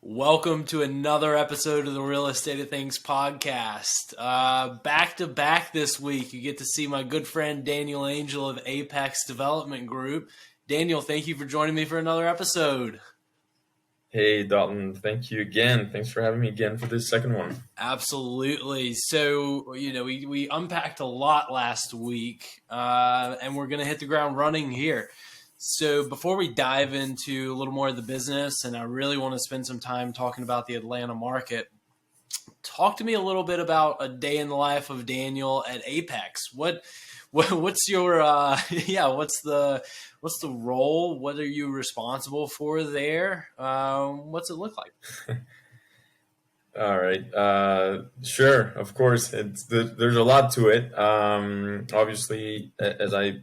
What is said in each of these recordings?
Welcome to another episode of the Real Estate of Things podcast. Back to back this week, you get to see my good friend Daniel Angel of Apex Development Group. Daniel, thank you for joining me for another episode. Hey, Dalton. Thank you again. Thanks for having me again for this second one. Absolutely. So, we unpacked a lot last week, and we're going to hit the ground running here. So before we dive into a little more of the business, and I really want to spend some time talking about the Atlanta market, talk to me a little bit about a day in the life of Daniel at Apex. What's your what's the role? What are you responsible for there? What's it look like? All right. Sure. Of course. There's a lot to it. Obviously, as I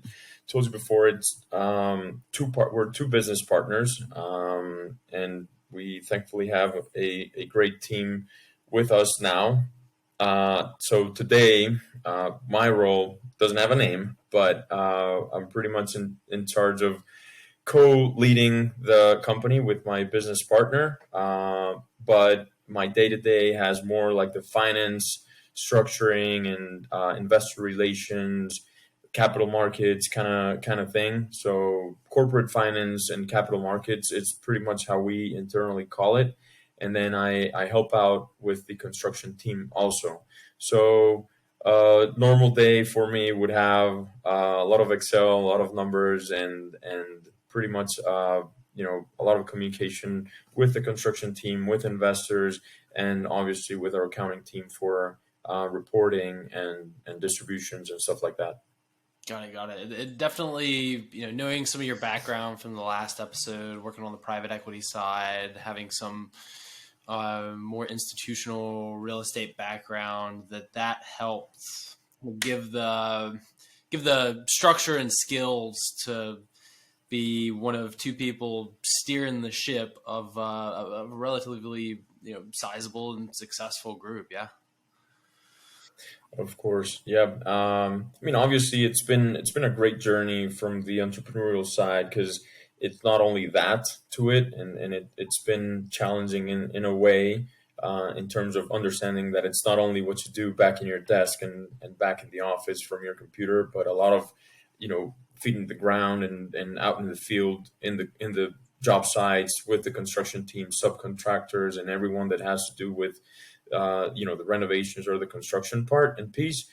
told you before, we're two business partners, and we thankfully have a great team with us now. So today, my role doesn't have a name, but I'm pretty much in charge of co-leading the company with my business partner. But my day-to-day has more like the finance, structuring, and investor relations, capital markets kind of thing. So corporate finance and capital markets, it's pretty much how we internally call it. And then I help out with the construction team also. So normal day for me would have a lot of Excel, a lot of numbers, and pretty much a lot of communication with the construction team, with investors, and obviously with our accounting team for reporting and distributions and stuff like that. Got it. It definitely, knowing some of your background from the last episode, working on the private equity side, having some more institutional real estate background, that helped give the structure and skills to be one of two people steering the ship of a relatively sizable and successful group. Yeah. Of course, yeah. Obviously, it's been a great journey from the entrepreneurial side because it's not only that to it, and it's been challenging in a way in terms of understanding that it's not only what you do back in your desk and back in the office from your computer, but a lot of feet in the ground and out in the field in the job sites with the construction team, subcontractors, and everyone that has to do with the renovations or the construction part and piece.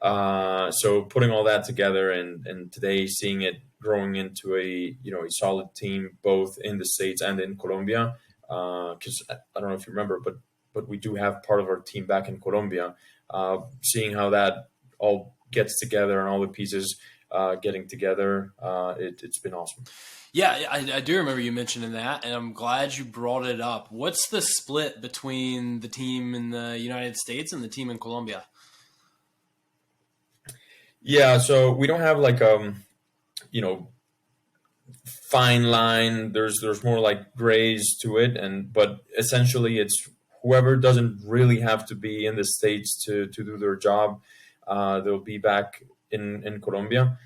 So putting all that together and today seeing it growing into a solid team both in the States and in Colombia. Because I don't know if you remember, but we do have part of our team back in Colombia. Seeing how that all gets together and all the pieces getting together, it's been awesome. Yeah, I do remember you mentioning that, and I'm glad you brought it up. What's the split between the team in the United States and the team in Colombia? Yeah, so we don't have like fine line. There's more like grays to it, but essentially it's whoever doesn't really have to be in the States to do their job, they'll be back in Colombia.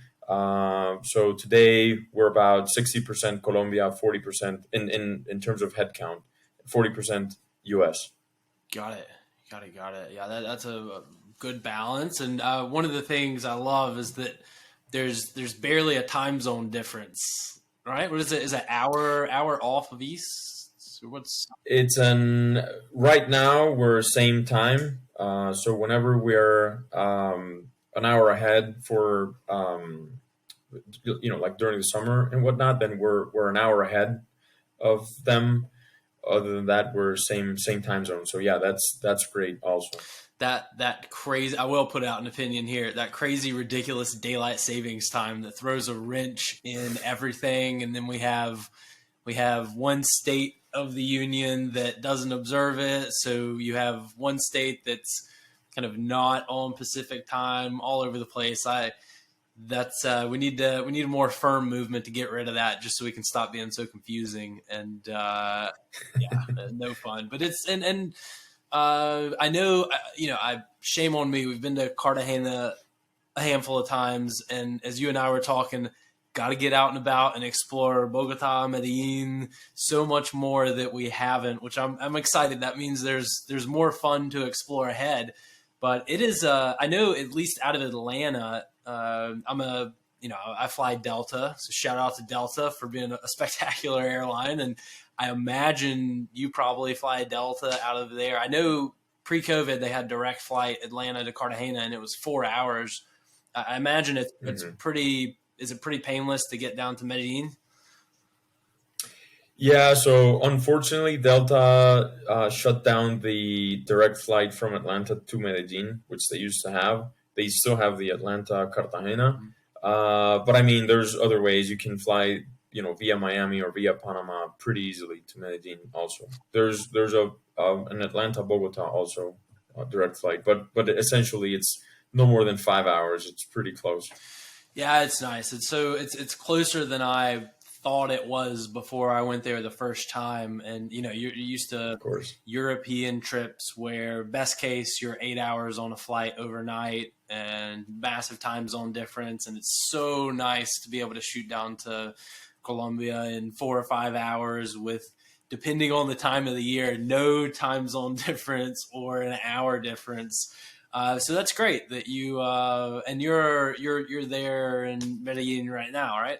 So today we're about 60% Colombia, 40% in terms of headcount, 40% US. Got it. Yeah, that's a good balance. And one of the things I love is that there's barely a time zone difference, right? What is it? Is it hour off of East? Right now we're same time. So whenever we're an hour ahead for like during the summer and whatnot, then we're an hour ahead of them. Other than that, we're same time zone. So yeah, that's great also. That crazy, I will put out an opinion here, that crazy ridiculous daylight savings time that throws a wrench in everything. And then we have one state of the union that doesn't observe it. So you have one state that's kind of not on Pacific time all over the place. We need a more firm movement to get rid of that, just so we can stop being so confusing and no fun. But it's and I know shame on me. We've been to Cartagena a handful of times, and as you and I were talking, got to get out and about and explore Bogota, Medellin, so much more that we haven't, which I'm excited. That means there's more fun to explore ahead. But it is, I know at least out of Atlanta, I fly Delta, so shout out to Delta for being a spectacular airline. And I imagine you probably fly Delta out of there. I know pre-COVID they had direct flight Atlanta to Cartagena, and it was 4 hours. I imagine it's Mhm. pretty. Is it pretty painless to get down to Medellin? Yeah, so unfortunately, Delta shut down the direct flight from Atlanta to Medellin, which they used to have. They still have the Atlanta Cartagena, but I mean, there's other ways you can fly, via Miami or via Panama pretty easily to Medellin. Also, there's an Atlanta Bogota also direct flight, but essentially it's no more than 5 hours. It's pretty close, Yeah, it's nice. It's closer than I thought it was before I went there the first time. And you're used to of course. European trips where best case you're 8 hours on a flight overnight and massive time zone difference. And it's so nice to be able to shoot down to Colombia in 4 or 5 hours with, depending on the time of the year, no time zone difference or an hour difference. So that's great that you and you're there in Medellin right now, right?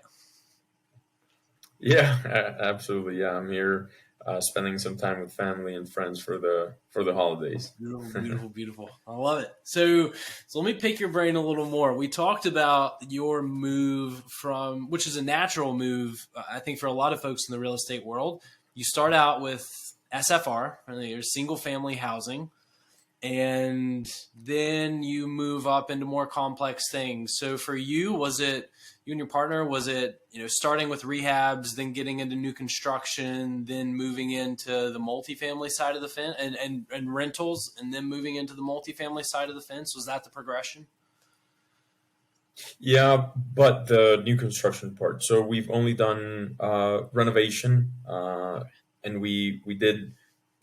Yeah, absolutely. Yeah, I'm here spending some time with family and friends for the holidays. Beautiful, beautiful, beautiful. I love it. So let me pick your brain a little more. We talked about your move from, which is a natural move, I think, for a lot of folks in the real estate world. You start out with SFR, or single family housing, and then you move up into more complex things. So for you, was it you and your partner? Was it starting with rehabs, then getting into new construction, then moving into the multifamily side of the fence and rentals, and then moving into the multifamily side of the fence? Was that the progression? Yeah, but the new construction part. So we've only done renovation, and we did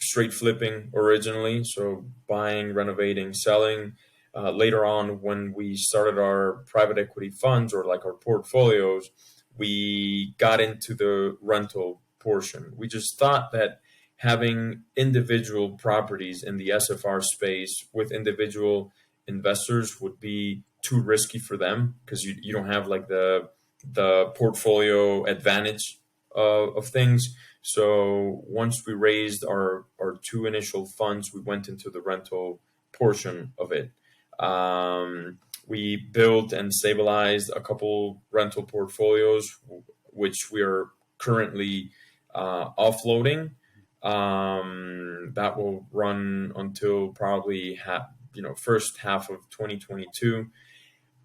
straight flipping originally. So buying, renovating, selling. Later on, when we started our private equity funds or like our portfolios, we got into the rental portion. We just thought that having individual properties in the SFR space with individual investors would be too risky for them because you don't have like the portfolio advantage of things. So once we raised our two initial funds, we went into the rental portion of it. We built and stabilized a couple rental portfolios, which we are currently offloading. That will run until probably first half of 2022.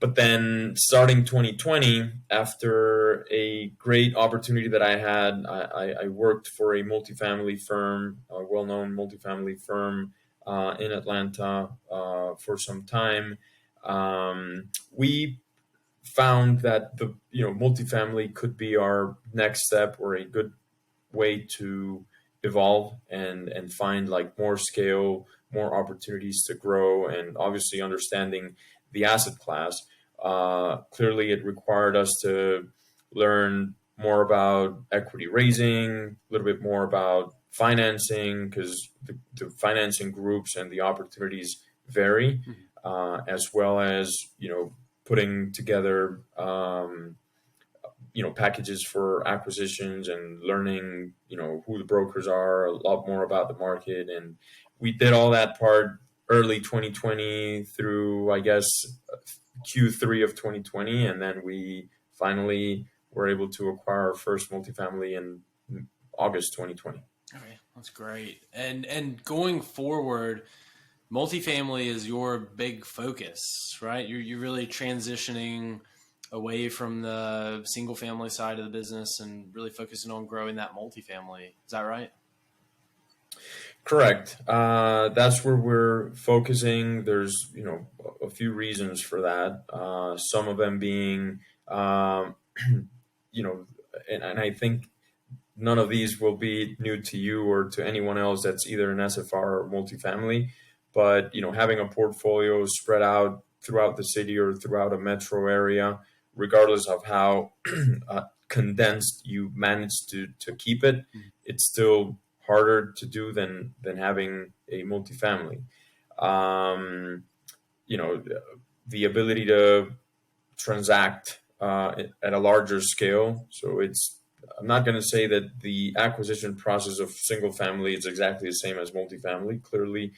But then starting 2020, after a great opportunity that I had, I worked for a multifamily firm, a well-known multifamily firm in Atlanta for some time. We found that the multifamily could be our next step or a good way to evolve and find like more scale, more opportunities to grow, and obviously understanding the asset class. Clearly, it required us to learn more about equity raising, a little bit more about financing, because the financing groups and the opportunities vary, as well as putting together packages for acquisitions and learning who the brokers are, a lot more about the market. And we did all that part early 2020 through, I guess, Q3 of 2020, and then we finally were able to acquire our first multifamily in August 2020. Okay, that's great. And going forward, multifamily is your big focus, right? You're really transitioning away from the single family side of the business and really focusing on growing that multifamily. Is that right? Correct. That's where we're focusing. There's, a few reasons for that. Some of them being, you know, and I think none of these will be new to you or to anyone else that's either an SFR or multifamily. But having a portfolio spread out throughout the city or throughout a metro area regardless of how condensed you manage to keep it, it's still harder to do than having a multifamily. Um, you know, the ability to transact at a larger scale. So it's I'm not going to say that the acquisition process of single family is exactly the same as multifamily. Clearly,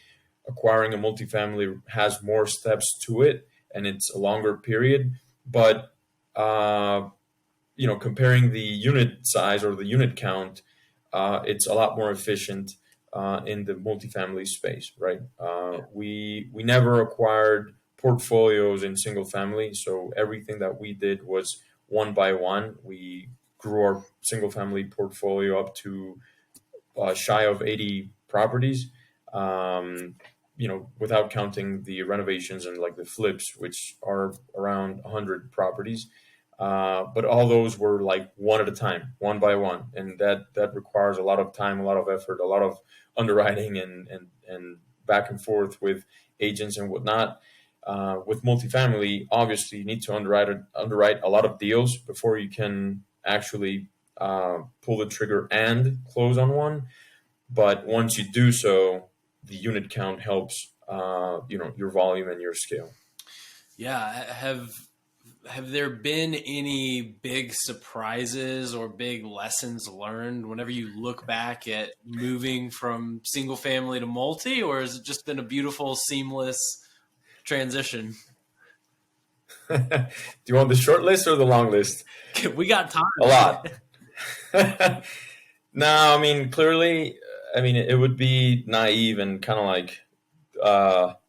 acquiring a multifamily has more steps to it, and it's a longer period. But uh, comparing the unit size or the unit count, it's a lot more efficient in the multifamily space, right? Yeah. We never acquired portfolios in single family, so everything that we did was one by one. We grew our single family portfolio up to shy of 80 properties. Um, without counting the renovations and like the flips, which are around 100 properties. But all those were like one at a time, one by one, and that requires a lot of time, a lot of effort, a lot of underwriting and back and forth with agents and whatnot. With multifamily, obviously, you need to underwrite a lot of deals before you can actually pull the trigger and close on one. But once you do so, the unit count helps, your volume and your scale. Yeah. Have there been any big surprises or big lessons learned whenever you look back at moving from single family to multi, or has it just been a beautiful, seamless transition? Do you want the short list or the long list? We got time. A lot. No, I mean, clearly, I mean, it would be naive and kind of like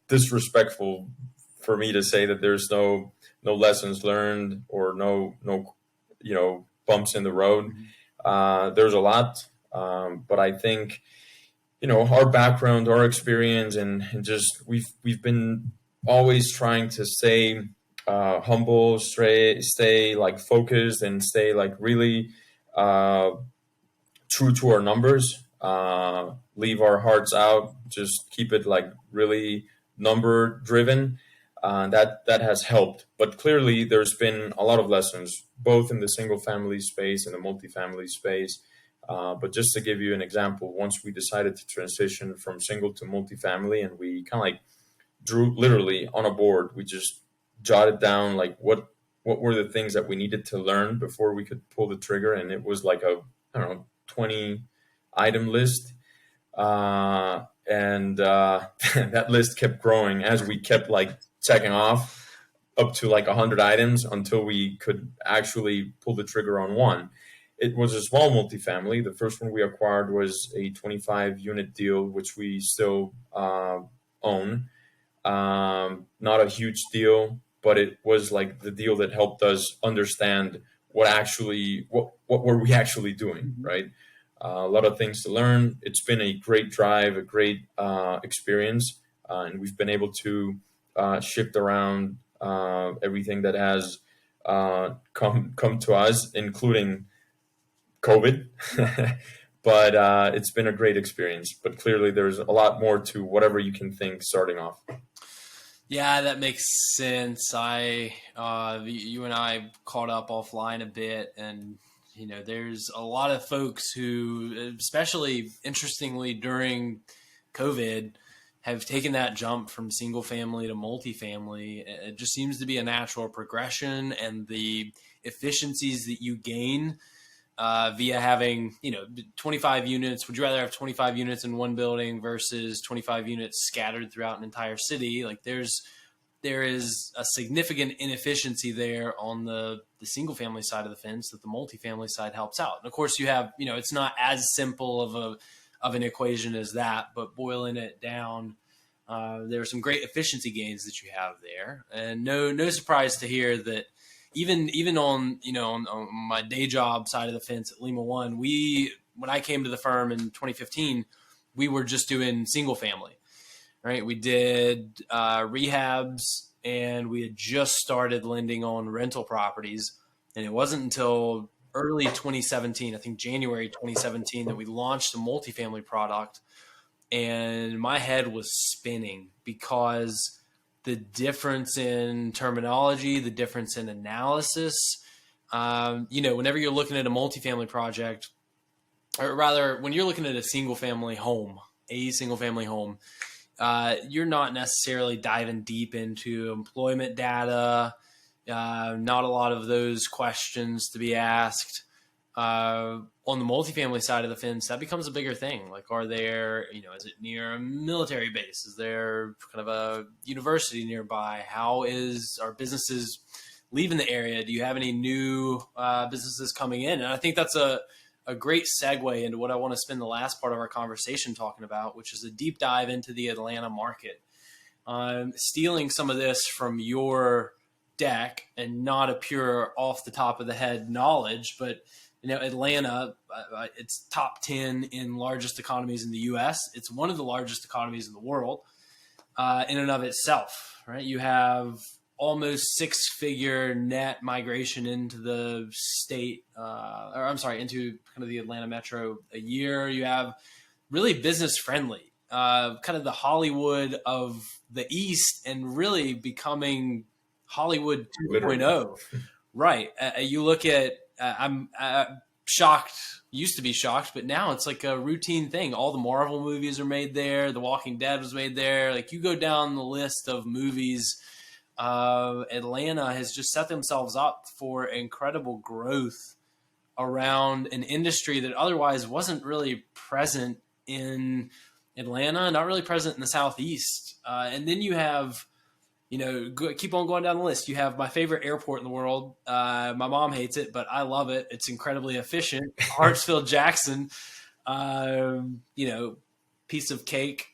disrespectful for me to say that there's no lessons learned or no bumps in the road. Mhm. There's a lot, but I think our background, our experience, and just we've been always trying to stay humble, stay like focused, and stay like really uh, true to our numbers. Leave our hearts out. Just keep it like really number driven. That has helped. But clearly, there's been a lot of lessons, both in the single family space and the multifamily space. But just to give you an example, once we decided to transition from single to multifamily, and we kind of like drew literally on a board, we just jotted down like what were the things that we needed to learn before we could pull the trigger, and it was like a I don't know 20 item list, and that list kept growing as we kept like checking off up to like 100 items until we could actually pull the trigger on one. It was a small multifamily. The first one we acquired was a 25 unit deal, which we still own. Not a huge deal, but it was like the deal that helped us understand what were we actually doing, Mhm. right? A lot of things to learn. It's been a great drive, a great experience, and we've been able to shift around everything that has come to us, including COVID. But it's been a great experience. But clearly, there's a lot more to whatever you can think starting off. Yeah, that makes sense. You and I caught up offline a bit, and there's a lot of folks who, especially interestingly during COVID, have taken that jump from single family to multifamily. It just seems to be a natural progression, and the efficiencies that you gain via having 25 units. Would you rather have 25 units in one building versus 25 units scattered throughout an entire city? Like there is a significant inefficiency there on the single family side of the fence that the multifamily side helps out. And of course, you have it's not as simple of an equation as that, but boiling it down, there are some great efficiency gains that you have there, and no surprise to hear that even on on my day job side of the fence at Lima One, when I came to the firm in 2015, we were just doing single family, right? We did rehabs, and we had just started lending on rental properties, and it wasn't until early 2017, I think January 2017, that we launched a multifamily product, and my head was spinning because the difference in terminology, the difference in analysis. Whenever you're looking at a multifamily project, or rather, when you're looking at a single family home, you're not necessarily diving deep into employment data. Not a lot of those questions to be asked. On the multifamily side of the fence, that becomes a bigger thing. Like, is it near a military base? Is there kind of a university nearby? How is our businesses leaving the area? Do you have any new businesses coming in? And I think that's a great segue into what I want to spend the last part of our conversation talking about, which is a deep dive into the Atlanta market. Stealing some of this from your deck and not a pure off the top of the head knowledge, but Atlanta, it's top 10 in largest economies in the U.S. It's one of the largest economies in the world in and of itself, right? You have almost six-figure net migration into the state, into kind of the Atlanta metro a year. You have really business-friendly, kind of the Hollywood of the East, and really becoming Hollywood 2.0. Right. You look at, I'm shocked, used to be shocked, but now it's like a routine thing. All the Marvel movies are made there. The Walking Dead was made there. Like, you go down the list of movies, Atlanta has just set themselves up for incredible growth around an industry that otherwise wasn't really present in Atlanta, not really present in the Southeast. And then you have, keep on going down the list. You have my favorite airport in the world. My mom hates it, but I love it. It's incredibly efficient. Hartsfield Jackson, piece of cake.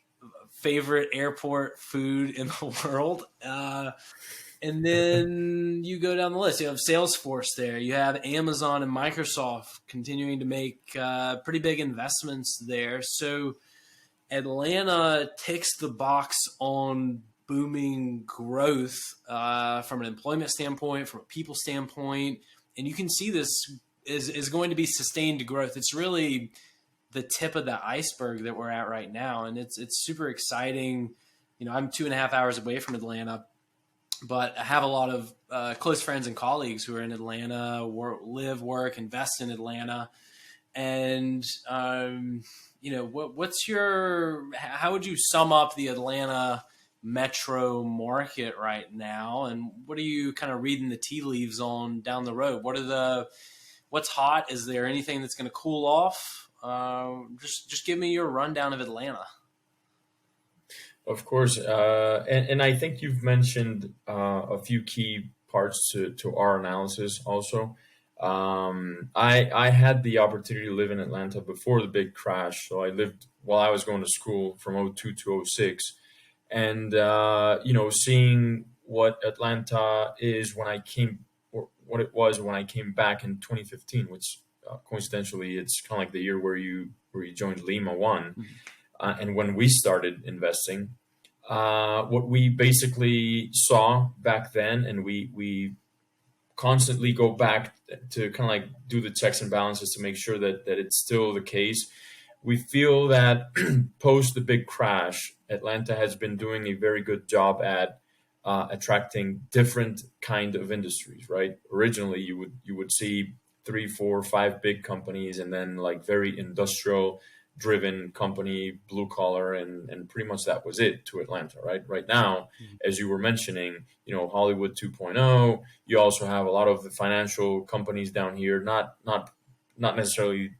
Favorite airport food in the world. And then you go down the list. You have Salesforce there. You have Amazon and Microsoft continuing to make pretty big investments there. So Atlanta ticks the box on booming growth from an employment standpoint, from a people standpoint. And you can see this is going to be sustained growth. It's really the tip of the iceberg that we're at right now. And it's super exciting. I'm 2.5 hours away from Atlanta, but I have a lot of close friends and colleagues who are in Atlanta, live, work, invest in Atlanta. And, how would you sum up the Atlanta metro market right now? And what are you kind of reading the tea leaves on down the road? What's hot? Is there anything that's going to cool off? Just give me your rundown of Atlanta. Of course, and I think you've mentioned a few key parts to our analysis also. I had the opportunity to live in Atlanta before the big crash. So I lived while I was going to school from '02 to '06. And, seeing what Atlanta is when I came, or what it was when I came back in 2015, which coincidentally, it's kind of like the year where you joined Lima One. Mm-hmm. And when we started investing, what we basically saw back then, and we constantly go back to kind of like do the checks and balances to make sure that it's still the case. We feel that post the big crash, Atlanta has been doing a very good job at attracting different kind of industries. Right? Originally, you would see 3, 4, 5 big companies, and then like very industrial driven company, blue collar, and pretty much that was it to Atlanta. Right now, as you were mentioning, Hollywood 2.0. You also have a lot of the financial companies down here, not necessarily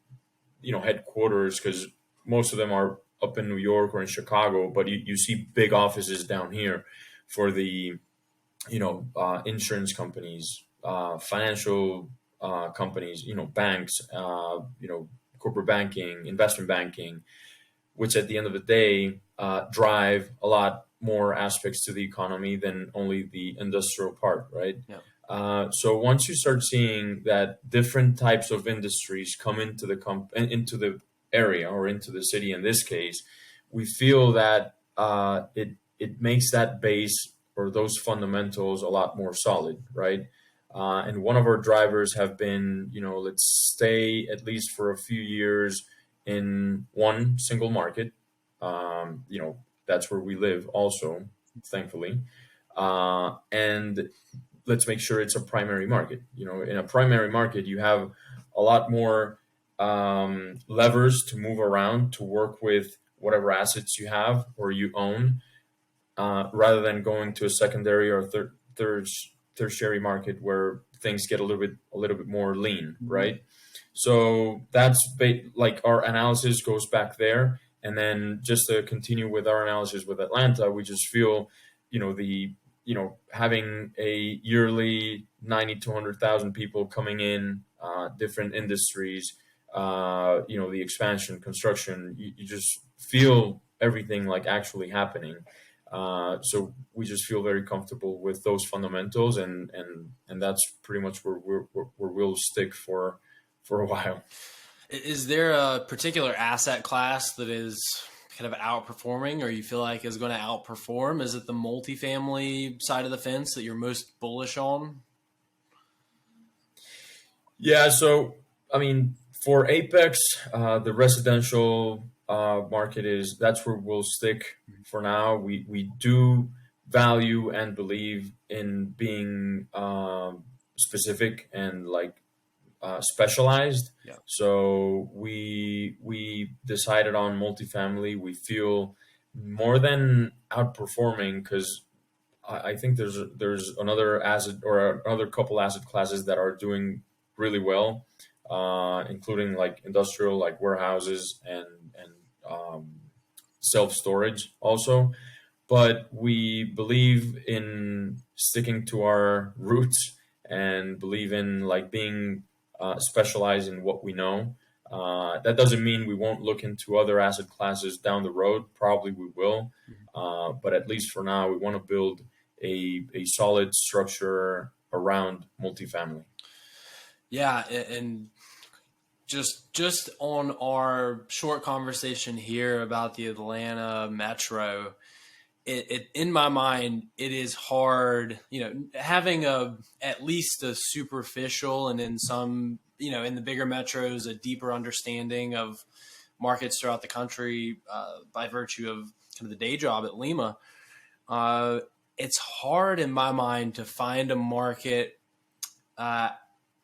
headquarters, because most of them are up in New York or in Chicago, but you see big offices down here for the insurance companies, financial companies, banks, corporate banking, investment banking, which at the end of the day drive a lot more aspects to the economy than only the industrial part, right? Yeah. So once you start seeing that different types of industries come into into the area, or into the city in this case, we feel that it makes that base or those fundamentals a lot more solid, right? And one of our drivers have been, let's stay at least for a few years in one single market. That's where we live also, thankfully. and let's make sure it's a primary market. In a primary market, you have a lot more levers to move around to work with whatever assets you have or you own, rather than going to a secondary or tertiary market where things get a little bit more lean, right? So that's like our analysis goes back there, and then just to continue with our analysis with Atlanta, we just feel, having a yearly 90 to 100,000 people coming in, different industries, the expansion, construction, you just feel everything like actually happening. So we just feel very comfortable with those fundamentals, and that's pretty much where we'll stick for a while. Is there a particular asset class that is kind of outperforming, or you feel like is going to outperform? Is it the multifamily side of the fence that you're most bullish on? Yeah, so I mean, for Apex, the residential market that's where we'll stick for now. We do value and believe in being specific and like specialized. Yeah. So we decided on multifamily. We feel more than outperforming because I think there's another asset or another couple asset classes that are doing really well, including like industrial, like warehouses and self storage also. But we believe in sticking to our roots and believe in like being specialized in what we know. That doesn't mean we won't look into other asset classes down the road. Probably we will, but at least for now, we want to build a solid structure around multifamily. Yeah, and just on our short conversation here about the Atlanta metro, it in my mind it is hard, having a at least a superficial, and in some, in the bigger metros, a deeper understanding of markets throughout the country, by virtue of kind of the day job at Lima. It's hard in my mind to find a market uh,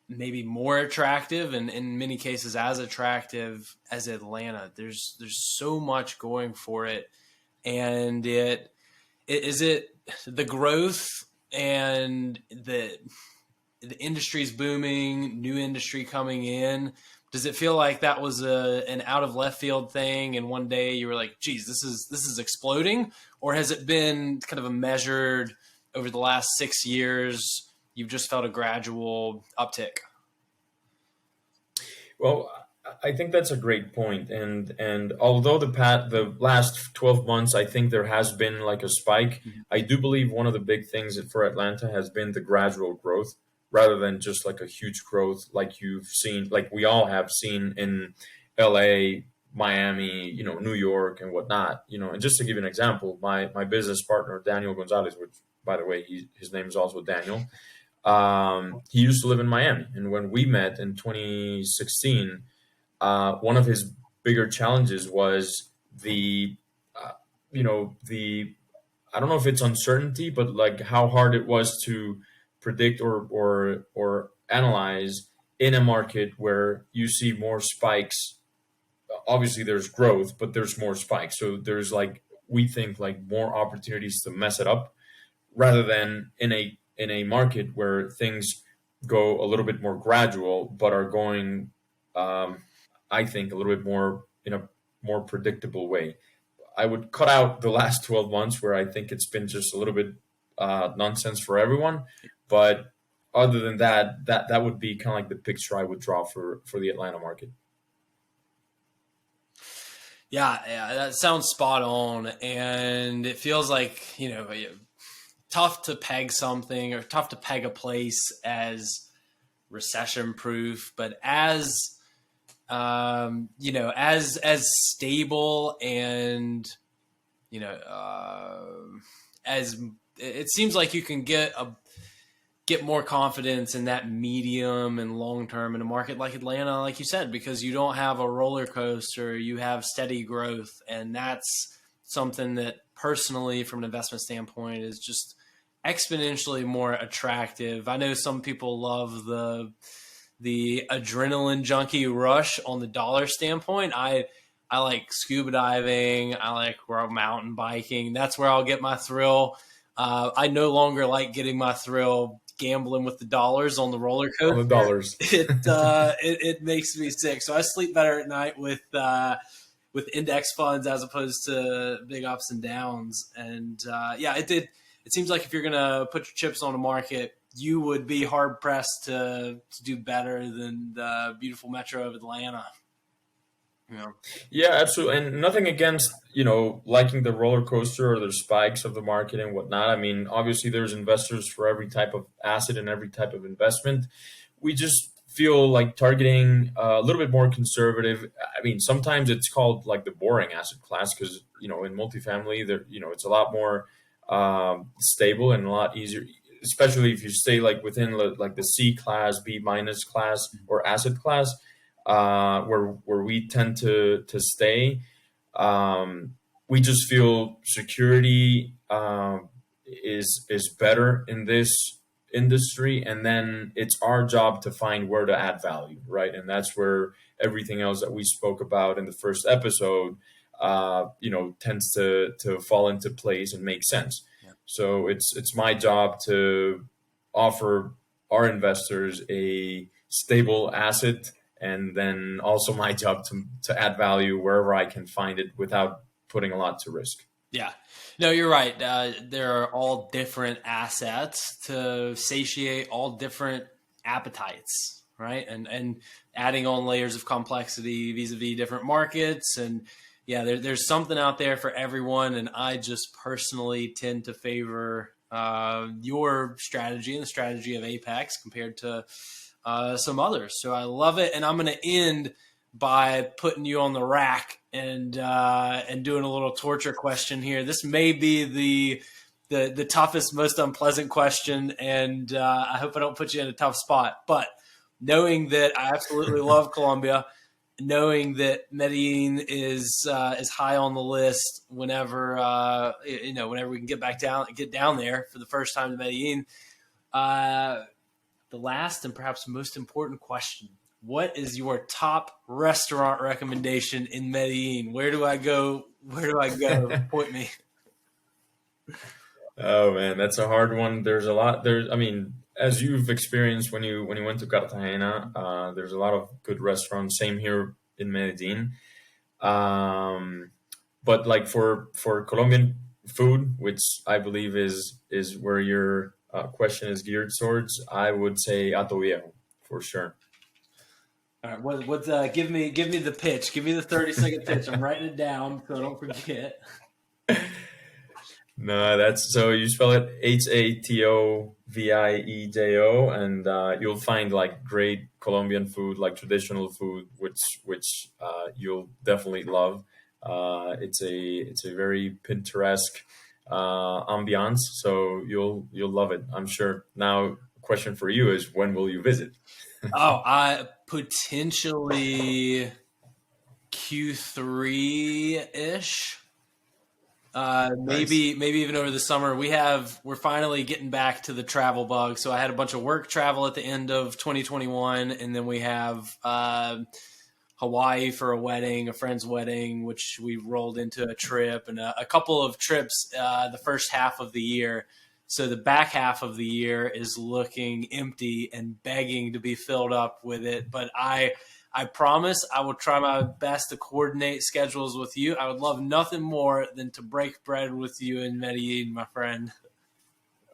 maybe more attractive, and in many cases as attractive as Atlanta. There's so much going for it, and is it the growth and the industry's booming, new industry coming in. Does it feel like that was an out of left field thing, and one day you were like, "Geez, this is exploding," or has it been kind of a measured over the last 6 years? You've just felt a gradual uptick. Well, I think that's a great point, and although the last 12 months, I think there has been like a spike. I do believe one of the big things for Atlanta has been the gradual growth, rather than just like a huge growth like you've seen, like we all have seen in L.A., Miami, New York, and whatnot. And just to give you an example, my business partner Daniel Gonzalez, which by the way, his name is also Daniel. He used to live in Miami, and when we met in 2016, one of his bigger challenges was uh, the I don't know if it's uncertainty, but like how hard it was to predict or analyze in a market where you see more spikes. Obviously, there's growth, but there's more spikes. So there's like we think like more opportunities to mess it up rather than in a market where things go a little bit more gradual, but are going, um, I think, a little bit more in a more predictable way. I would cut out the last 12 months where I think it's been just a little bit nonsense for everyone. But other than that, that would be kind of like the picture I would draw for the Atlanta market. Yeah, that sounds spot on, and it feels like tough to peg something, or tough to peg a place as recession proof, but as stable, and you know, as it seems like you can get more confidence in that medium and long term in a market like Atlanta, like you said, because you don't have a roller coaster, you have steady growth, and that's something that personally, from an investment standpoint, is just exponentially more attractive. I know some people love the adrenaline junkie rush on the dollar standpoint. I like scuba diving. I like mountain biking. That's where I'll get my thrill. I no longer like getting my thrill gambling with the dollars on the roller On the coaster. dollars. It makes me sick. So I sleep better at night with index funds as opposed to big ups and downs. And yeah, it did. It seems like if you're gonna put your chips on a market, you would be hard pressed to do better than the beautiful Metro of Atlanta. You know? Yeah, absolutely. And nothing against, liking the roller coaster or the spikes of the market and whatnot. I mean, obviously there's investors for every type of asset and every type of investment. We just feel like targeting a little bit more conservative. I mean, sometimes it's called like the boring asset class because, in multifamily, there, it's a lot more stable and a lot easier, especially if you stay like within like the C class, B minus class, or asset class, where we tend to stay. We just feel security is better in this industry, and then it's our job to find where to add value, right? And that's where everything else that we spoke about in the first episode, tends to fall into place and make sense. Yeah. So it's my job to offer our investors a stable asset, and then also my job to add value wherever I can find it without putting a lot to risk. Yeah. No, you're right. There are all different assets to satiate all different appetites, right? And adding on layers of complexity vis-a-vis different markets. And yeah, there's something out there for everyone. And I just personally tend to favor your strategy and the strategy of Apex compared to some others. So I love it. And I'm going to end by putting you on the rack and doing a little torture question here. This may be the toughest, most unpleasant question, and I hope I don't put you in a tough spot. But knowing that I absolutely love Colombia, knowing that Medellin is high on the list whenever whenever we can get down there for the first time to Medellin. The last and perhaps most important question: what is your top restaurant recommendation in Medellin? Where do I go? Where do I go? Point me. Oh man, that's a hard one. There's a lot. I mean, as you've experienced when you went to Cartagena, there's a lot of good restaurants. Same here in Medellin. But like for Colombian food, which I believe is where your question is geared towards, I would say Ato Viejo for sure. All right, give me the pitch. Give me the 30-second pitch. I'm writing it down so I don't forget. No, that's so you spell it Hatoviejo, and you'll find like great Colombian food, like traditional food, which you'll definitely love. It's a very Pinterest ambiance, so you'll love it, I'm sure. Now, question for you is, when will you visit? I potentially Q3 ish. Maybe Nice. maybe even over the summer. We're finally getting back to the travel bug. So I had a bunch of work travel at the end of 2021, and then we have Hawaii for a wedding, a friend's wedding, which we rolled into a trip, and a couple of trips the first half of the year. So the back half of the year is looking empty and begging to be filled up with it. But I promise I will try my best to coordinate schedules with you. I would love nothing more than to break bread with you in Medellin, my friend.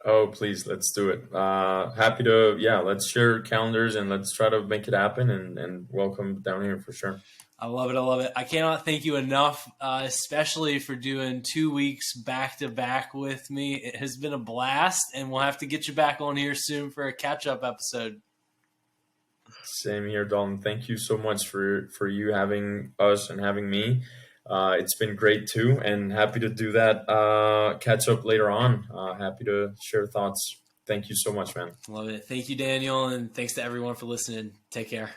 Oh, please, let's do it. Happy to, yeah, let's share calendars and let's try to make it happen, and welcome down here for sure. I love it. I love it. I cannot thank you enough, especially for doing 2 weeks back to back with me. It has been a blast, and we'll have to get you back on here soon for a catch up episode. Same here, Dalton. Thank you so much for you having us and having me. It's been great too, and happy to do that catch up later on. Happy to share thoughts. Thank you so much, man. Love it. Thank you, Daniel, and thanks to everyone for listening. Take care.